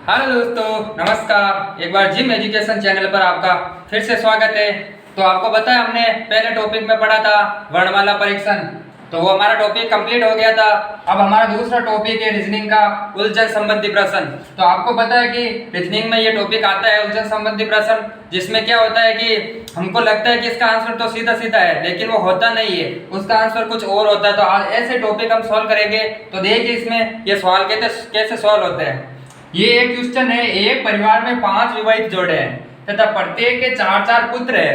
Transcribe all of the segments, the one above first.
Hello दोस्तों, नमस्कार। एक बार जिम एजुकेशन चैनल पर आपका फिर से स्वागत है। तो आपको पता है हमने पहले टॉपिक में पढ़ा था वर्णमाला परीक्षण, तो वो हमारा टॉपिक कंप्लीट हो गया था। अब हमारा दूसरा टॉपिक है रीजनिंग का उलझन संबंधी प्रश्न। तो आपको पता है कि रीजनिंग में ये टॉपिक आता है उलझन संबंधी प्रश्न, जिसमें क्या होता है कि हमको लगता है कि इसका आंसर तो सीधा सीधा है, लेकिन वो होता नहीं है, उसका आंसर कुछ और होता है। तो आज ऐसे टॉपिक हम सॉल्व करेंगे। तो देखिए इसमें ये सवाल कैसे सॉल्व होते हैं। ये एक क्वेश्चन है, एक परिवार में 5 विवाहित जोड़े हैं तथा प्रत्येक के 4 पुत्र है।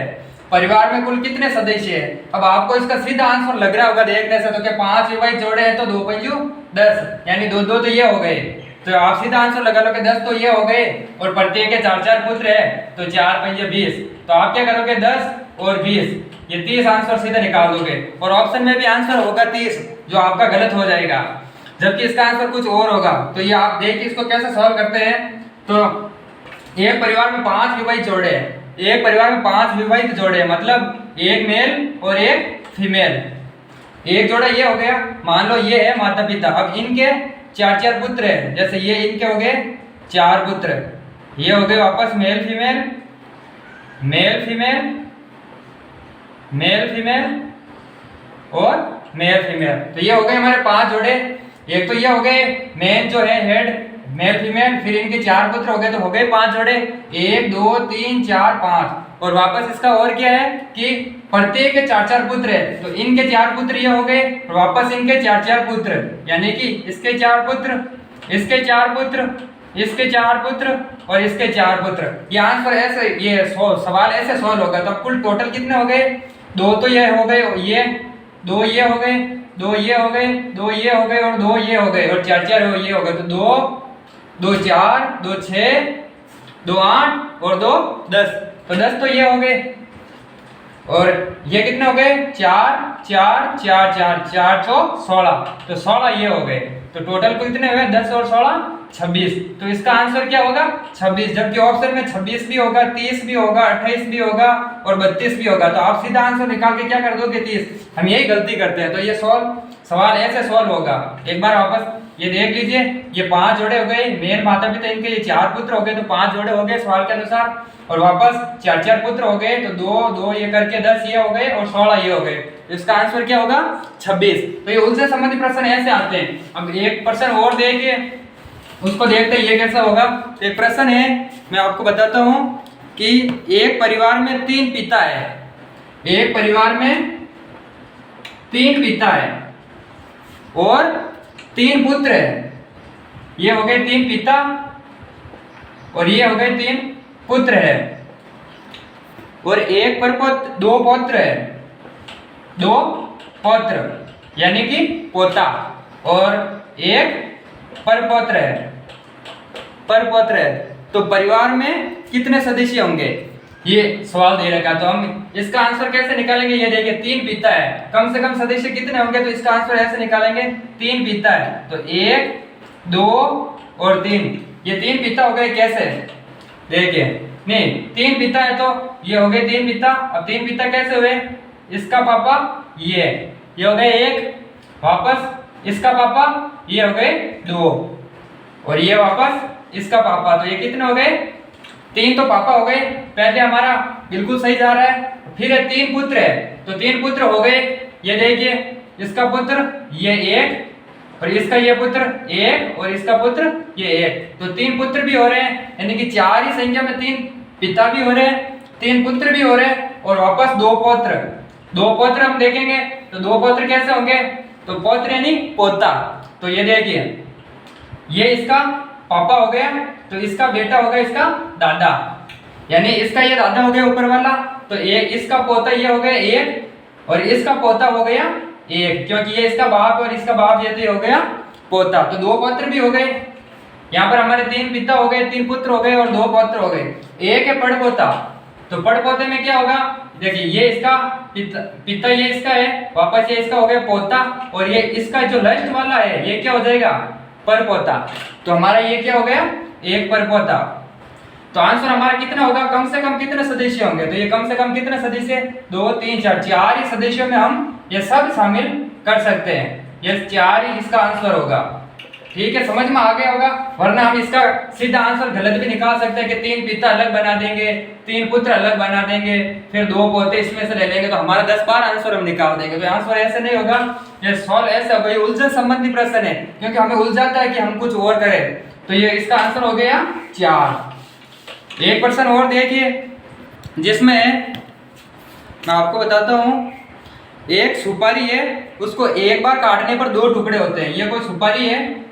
परिवार में कुल कितने सदस्य हैं? अब आपको इसका सीधा आंसर लग रहा होगा देखने से, तो क्या 5 विवाहित जोड़े हैं तो 2 पंजू 10, यानी दो दो तो ये हो गए। तो आप सीधा आंसर लगा लो कि 10 तो ये हो गए, और प्रत्येक के 4 पुत्र है तो 4 पंजे 20। तो आप क्या करोगे, 10 और 20, ये 30 आंसर सीधा निकाल दोगे। और ऑप्शन में भी आंसर होगा 30, जो आपका गलत हो जाएगा, जबकि इसका आंसर कुछ और होगा। तो ये आप देखिए इसको कैसे सॉल्व करते हैं। तो एक परिवार में 5 विवाहित जोड़े हैं, एक परिवार में 5 विवाहित जोड़े हैं, मतलब एक मेल और एक फीमेल। एक जोड़ा ये हो गया, मान लो ये है माता पिता। अब इनके 4 पुत्र है, जैसे ये इनके हो गए 4 पुत्र, ये हो गए वापस male female, male female, male female और मेल फीमेल। तो ये हो गए हमारे 5 जोड़े। एक तो ये हो गए मेन जो है हेड मेल फीमेल, फिर इनके 4 पुत्र हो गए, तो हो गए 5 जोड़े, 1 2 3 4 5। और वापस इसका और क्या है कि प्रत्येक के 4 पुत्र है, तो इनके 4 पुत्र ये हो गए, और वापस इनके 4 पुत्र, यानी कि इसके 4 पुत्र, इसके 4 पुत्र, इसके 4 पुत्र और इसके 4 पुत्र। ये आंसर ऐसे, ये सवाल ऐसे सॉल्व होगा। तो कुल टोटल कितने हो गए, 2 तो ये हो गए, ये 2 ये हो गए, 2 ये हो गए, 2 ये हो गए और 2 ये हो गए, और 4 ये हो गए। तो 2 2 4 2 6 2 8 और 2 10, तो 10 तो ये हो गए। और ये कितने हो गए, 4 4 4 4 4 तो 16, तो 16 ये हो गए। तो टोटल कितने हुए, 10 और 16 26। तो इसका आंसर क्या होगा, 26। जबकि ऑप्शन में 26 भी होगा, 30 भी होगा, 28 भी होगा और 32 भी होगा। तो आप सीधा आंसर निकाल के क्या कर दोगे, 30। हम यही गलती करते हैं। तो ये सवाल ऐसे सॉल्व होगा। एक बार वापस ये देख लीजिए, ये 5 जोड़े हो गए, मेन माता पिता इनके ये 4 पुत्र हो गए, तो 5 जोड़े हो गए सवाल के अनुसार। और वापस 4 पुत्र हो गए, तो 2 2 ये करके 10 ये हो गए और 16 ये हो गए। इसका आंसर क्या होगा, 26। तो ये उलझन संबंधी प्रश्न ऐसे आते हैं। अब एक प्रश्न और देखिए, उसको देखते हैं ये कैसा होगा। एक प्रश्न है, मैं आपको बताता हूं कि एक परिवार में 3 पिता है, एक परिवार में 3 पिता है और 3 पुत्र है। ये हो गए 3 पिता और ये हो गए 3 पुत्र है, और एक परपौत्र, 2 पौत्र है, 2 पौत्र यानी कि पोता, और एक परपौत्र है, परपौत्र है। तो परिवार में कितने सदस्य होंगे, ये सवाल दे रखा। तो हम इसका आंसर कैसे निकालेंगे, ये देखिए 3 पिता है, कम से कम सदस्य कितने होंगे, तो इसका आंसर ऐसे निकालेंगे, 3 पिता है तो 1 2 और 3, ये 3 पिता हो गए। कैसे देखिए, नहीं 3 पिता है तो ये हो गए 3 पिता। अब 3 पिता कैसे हुए, इसका पापा ये हो गए 1, वापस इसका पापा ये हो गए 2, और ये वापस इसका पापा, तो ये कितने हो गए, 3 तो पापा हो गए। पहले हमारा बिल्कुल सही जा रहा है। फिर 3 पुत्र है, तो 3 पुत्र हो गए। ये देखिए इसका पुत्र ये 1, और इसका ये पुत्र 1, और इसका पुत्र ये 1, तो 3 पुत्र भी हो रहे हैं, यानी कि 4 ही संख्या में 3 पिता भी हो रहे हैं, 3 पुत्र भी हो रहे हैं, और वापस 2 पौत्र। 2 पौत्र हम देखेंगे तो 2 पौत्र कैसे होंगे, तो पौत्र यानी पोता। तो ये देखिए, ये इसका पापा हो गया, तो इसका बेटा हो गया इसका दादा, यानी इसका ये दादा हो गया ऊपर वाला। तो एक इसका पोता ये हो गया 1, और इसका पोता हो गया 1, क्योंकि ये इसका बाप और इसका बाप, ये तो हो गया पोता। तो 2 पौत्र भी हो गए। यहाँ पर हमारे 3 पिता हो गए, 3 पुत्र हो गए और 2 पौत्र हो गए। एक है पड़पोता, तो पड़पोते में क्या होगा, देखिए ये इसका पिता ये इसका है, वापस ये इसका हो गया पोता, और ये इसका जो लास्ट वाला है ये क्या हो जाएगा, परपोता। तो हमारा ये क्या हो गया, एक परपोता। तो आंसर हमारा कितना होगा, कम से कम कितने सदस्य होंगे, तो ये कम से कम कितने सदस्य, 2 3 4, 4 ही सदस्यों में हम ये सब शामिल कर सकते हैं। ये 4 ही इसका आंसर होगा। ठीक है, समझ में आ गया होगा। वरना हम इसका सीधा आंसर गलत भी निकाल सकते हैं कि 3 पिता अलग बना देंगे, 3 पुत्र अलग बना देंगे, फिर 2 पोते इसमें से ले लेंगे, तो हमारा 10-12 आंसर हम निकाल देंगे। तो आंसर ऐसे नहीं होगा, ये सॉल्व ऐसे होगा। ये उलझन संबंधी प्रश्न है, क्योंकि हमें उलझाता है कि हम कुछ और करें। तो ये इसका आंसर हो गया 4। एक प्रश्न और देखिए, जिसमें मैं आपको बताता हूं, एक सुपारी है, उसको एक बार काटने पर 2 टुकड़े होते हैं। ये कोई सुपारी है,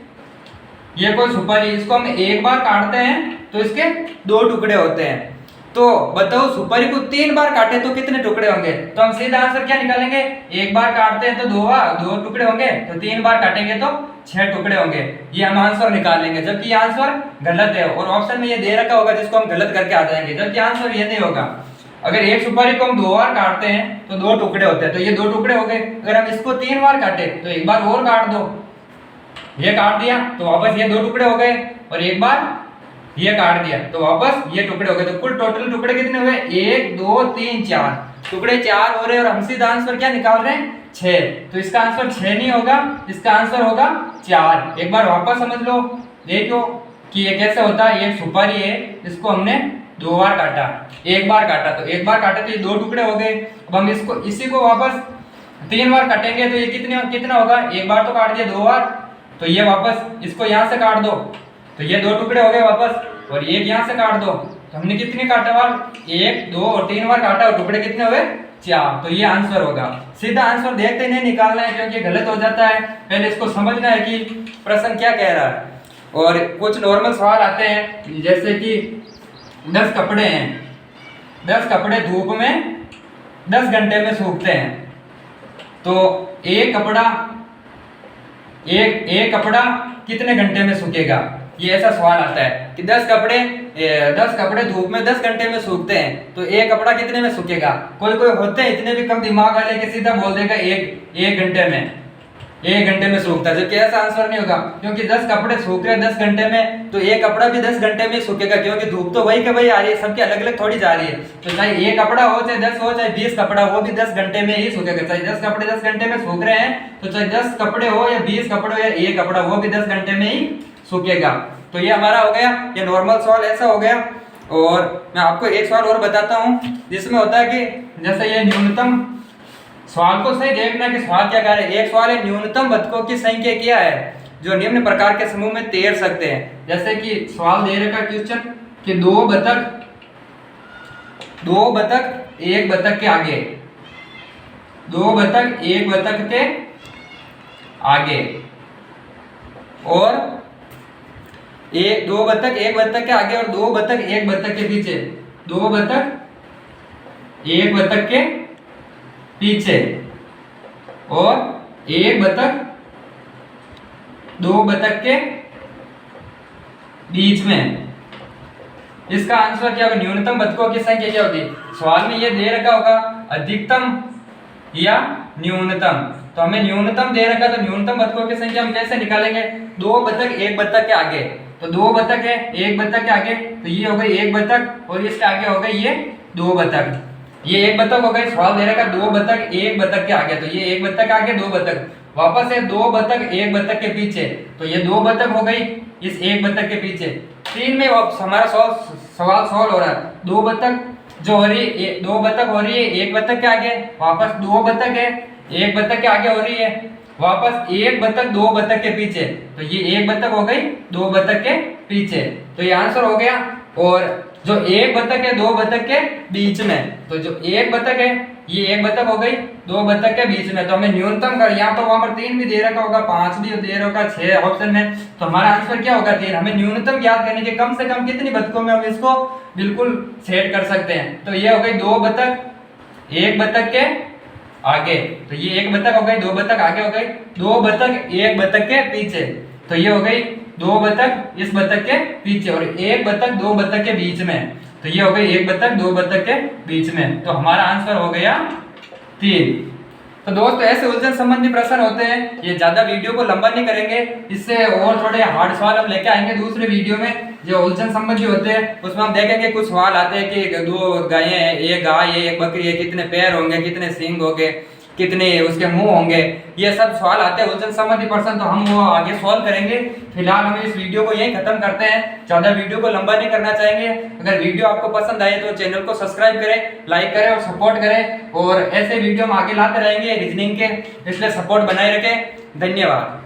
ये कोई सुपारी, इसको हम एक बार काटते हैं तो इसके 2 टुकड़े होते हैं। तो बताओ सुपारी को 3 बार काटे तो कितने टुकड़े होंगे? तो हम सीधा आंसर क्या निकालेंगे, एक बार काटते हैं तो 2 टुकड़े होंगे, तो 3 बार काटेंगे तो 6 टुकड़े होंगे। ये हम आंसर निकालेंगे, जबकि ये आंसर गलत है और ऑप्शन में ये दे रखा होगा जिसको हम गलत करके आ जाएंगे, जबकि आंसर ये नहीं होगा। अगर एक सुपारी को हम 2 बार काटते हैं तो 2 टुकड़े होते हैं, तो ये 2 टुकड़े हो गए। अगर हम इसको 3 बार काटे तो एक बार और काट दो, ये काट दिया तो वापस ये 2 टुकड़े हो गए, और एक बार ये काट दिया तो वापस ये टुकड़े हो गए। तो कुल टोटल टुकड़े कितने हुए? 1 2 3 4 टुकड़े 4 हो रहे हैं, और हम सीधा आंसर क्या निकाल रहे हैं? 6। तो इसका आंसर 6 नहीं होगा, इसका आंसर होगा 4। एक बार वापस समझ लो, देखो कि ये कैसे होता है। एक सुपारी है, इसको हमने 2 बार काटा, एक बार काटा, तो एक बार काटे तो ये 2 टुकड़े हो गए। अब हम इसको इसी को वापस 3 बार काटेंगे तो ये कितना होगा? एक बार तो काट दिया, 2 बार, तो ये वापस इसको यहाँ से काट दो तो ये 2 टुकड़े हो गए वापस, और एक यहाँ से काट दो तो हमने कितने काटे बार? 1 2 और 3 बार काटा, और टुकड़े कितने हुए? 4। तो ये आंसर होगा। सीधा आंसर देखते नहीं निकालना है, क्योंकि गलत हो जाता है। पहले इसको समझना है कि प्रश्न क्या कह रहा है। और कुछ नॉर्मल सवाल आते हैं, जैसे कि 10 कपड़े हैं, 10 कपड़े धूप में 10 घंटे में सूखते हैं, तो एक कपड़ा कितने घंटे में सूखेगा? ये ऐसा सवाल आता है कि 10 कपड़े धूप में 10 घंटे में सूखते हैं, तो एक कपड़ा कितने में सूखेगा? कोई होते हैं इतने भी कम दिमाग वाले कि सीधा बोल देगा एक घंटे में, 1 घंटे में सूखता है, जबकि ऐसा आंसर नहीं होगा। क्योंकि 10 कपड़े सूख रहे हैं 10 घंटे में, तो एक कपड़ा भी 10 घंटे में सूखेगा, क्योंकि धूप तो वही के वही आ रही है, सबकी अलग अलग थोड़ी जा रही है। तो चाहे एक कपड़ा हो, चाहे 10 हो, चाहे 20 कपड़ा, वो भी 10 घंटे में ही सूखेगा। चाहे 10 कपड़े 10 घंटे में सूख रहे हैं, तो चाहे 10 कपड़े हो या 20 कपड़े हो या एक कपड़ा, वो भी 10 घंटे में ही सूखेगा। तो ये हमारा हो गया, ये नॉर्मल सवाल ऐसा हो गया। और मैं आपको एक सवाल और बताता हूँ, जिसमें होता है कि जैसे ये न्यूनतम, सवाल को सही देखना कि सवाल क्या कह रहा है। एक सवाल है, न्यूनतम बतखों की संख्या क्या है जो निम्न प्रकार के समूह में तैर सकते हैं। जैसे कि सवाल दे रखा क्वेश्चन कि 2 बतख एक बतख के आगे, 2 बतख एक बतख के आगे, और 2 बतख एक बतख के आगे और 2 बतख एक बतख के पीछे, 2 बतख एक बतख के पीछे, और एक बतख 2 बतख के बीच में। इसका आंसर क्या होगा? न्यूनतम बतखों की संख्या क्या होगी? सवाल में ये दे रखा होगा अधिकतम या न्यूनतम, तो हमें न्यूनतम दे रखा, तो न्यूनतम बतखों की संख्या हम कैसे निकालेंगे? 2 बतख एक बतख के आगे, तो 2 बतख है एक बतख के आगे, तो ये हो गई एक बतख, और इसके आगे हो गई ये 2 बतख। ये एक बतख हो गई, सवाल दे रखा 2 बतख एक बतख के आगे, तो ये एक बतख आगे 2 बतख, वापस है 2 बतख एक बतख के पीछे, तो ये 2 बतख हो गई इस एक बतख के पीछे। 3 में हमारा सवाल सॉल्व हो रहा है। 2 बतख जो हो रही है, 2 बतख हो रही है एक बतख के आगे, वापस 2 बतख है एक बतख के आगे हो रही है, वापस एक बतख 2 बतख के पीछे, तो ये एक बतख हो गई 2 बतख के पीछे। तो ये आंसर हो गया। और जो एक बतख है 2 बतख के बीच में, तो जो एक बतख है ये एक बतख हो गई 2 बतख के बीच में, तो हमें न्यूनतम कर, यहाँ पर वहां पर 3 भी दे रखा होगा, 5 भी दे रखा, 6 ऑप्शन में, तो हमारा आंसर क्या होगा? 3। हमें न्यूनतम ज्ञात करने के कम से कम कितनी बतखों में हम इसको बिल्कुल सेट कर सकते हैं। तो ये हो गई 2 बतख एक बतख के आगे, तो ये एक बतख हो गई, 2 बतख आगे हो गई, 2 बतख एक बतख के पीछे, तो ये हो गई 2 बतख इस बतख के पीछे, और एक बतख 2 बतख के बीच में, तो ये हो गई एक बतख 2 बतख के बीच में। तो हमारा आंसर हो गया 3। तो दोस्तों ऐसे उलझन संबंधी प्रश्न होते हैं, ये ज्यादा वीडियो को लंबा नहीं करेंगे, इससे और थोड़े हार्ड सवाल हम लेके आएंगे दूसरे वीडियो में। जो उलझन संबंधी होते हैं उसमें हम देखेंगे, कुछ सवाल आते हैं कि 2 गायें हैं, एक गाय है एक बकरी है, कितने पैर होंगे, कितने सींग होंगे, कितने उसके मुंह होंगे, ये सब सवाल आते हैं उलझन संबंधी प्रश्न, तो हम वो आगे सॉल्व करेंगे। फिलहाल हम इस वीडियो को यहीं खत्म करते हैं, ज्यादा वीडियो को लंबा नहीं करना चाहेंगे। अगर वीडियो आपको पसंद आए तो चैनल को सब्सक्राइब करें, लाइक करें और सपोर्ट करें, और ऐसे वीडियो हम आगे लाते रहेंगे रीजनिंग के, इसलिए सपोर्ट बनाए रखें। धन्यवाद।